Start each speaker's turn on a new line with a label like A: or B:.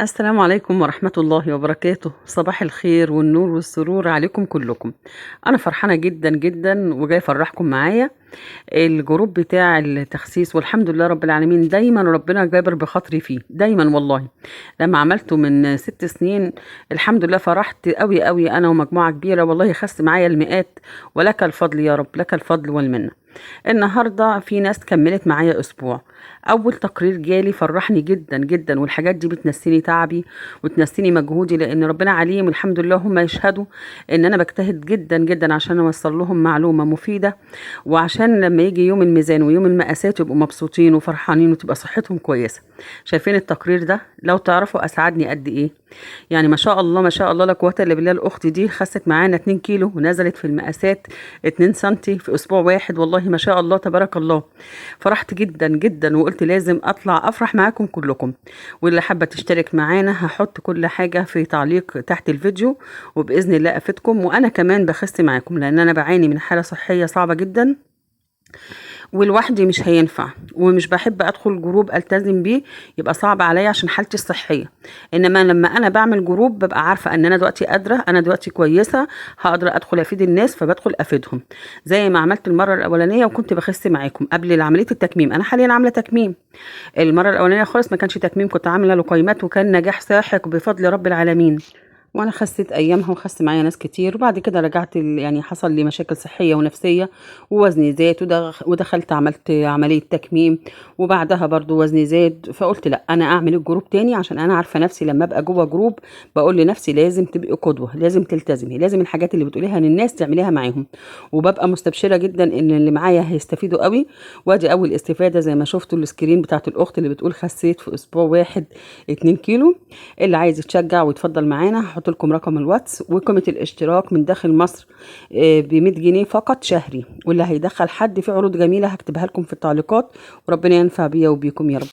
A: السلام عليكم ورحمة الله وبركاته. صباح الخير والنور والسرور عليكم كلكم. أنا فرحانة جدا جدا وجاي أفرحكم معايا الجروب بتاع التخسيس، والحمد لله رب العالمين. دايما ربنا جابر بخاطري فيه دايما والله. لما عملته من 6 سنين الحمد لله فرحت قوي قوي أنا ومجموعة كبيرة، والله خس معايا المئات، ولك الفضل يا رب، لك الفضل والمنة. النهارده في ناس كملت معايا اسبوع. اول تقرير جالي فرحني جدا جدا، والحاجات دي بتنسيني تعبي وتنسيني مجهودي، لان ربنا عليم الحمد لله. هم يشهدوا ان انا بجتهد جدا جدا عشان اوصل لهم معلومه مفيده، وعشان لما يجي يوم الميزان ويوم المقاسات يبقوا مبسوطين وفرحانين وتبقى صحتهم كويسه. شايفين التقرير ده؟ لو تعرفوا اسعدني قد ايه. يعني ما شاء الله ما شاء الله لا قوه الا بالله. الاخت دي خست معانا 2 كيلو ونزلت في المقاسات 2 سنتي في اسبوع واحد، والله ما شاء الله تبارك الله. فرحت جدا جدا وقلت لازم اطلع افرح معاكم كلكم. واللي حابه تشترك معانا هحط كل حاجه في تعليق تحت الفيديو، وباذن الله افيدكم. وانا كمان بخس معاكم لان انا بعاني من حاله صحيه صعبه جدا، ولوحدي مش هينفع، ومش بحب ادخل جروب التزم بيه، يبقى صعب عليا عشان حالتي الصحيه. انما لما انا بعمل جروب ببقى عارفه ان انا دلوقتي قادره، انا دلوقتي كويسه، هقدر ادخل افيد الناس، فبدخل افيدهم. زي ما عملت المره الاولانيه وكنت بخس معاكم قبل عمليه التكميم. انا حاليا عامله تكميم. المره الاولانيه خالص ما كانش تكميم، كنت عامله لقيمات، وكان نجاح ساحق بفضل رب العالمين. وانا خسيت ايامها وخس معايا ناس كتير، وبعد كده رجعت يعني حصل لي مشاكل صحيه ونفسيه، ووزني زاد، ودخلت عملت عمليه تكميم، وبعدها برضو وزني زاد. فقلت لا، انا اعمل الجروب تاني عشان انا عارفه نفسي. لما ابقى جوه جروب بقول لنفسي لازم تبقي قدوه، لازم تلتزمي، لازم الحاجات اللي بتقوليها للناس تعمليها معاهم. وببقى مستبشره جدا ان اللي معايا هيستفيدوا قوي. وادي اول استفاده زي ما شفتوا السكرين بتاعت الاخت اللي بتقول خسيت في اسبوع واحد 2 كيلو. اللي عايز يتشجع ويتفضل معانا هحط لكم رقم الواتس وقيمه الاشتراك من داخل مصر ب 100 جنيه فقط شهري. واللي هيدخل حد في عروض جميله هكتبها لكم في التعليقات، وربنا ينفع بيا وبيكم يا رب.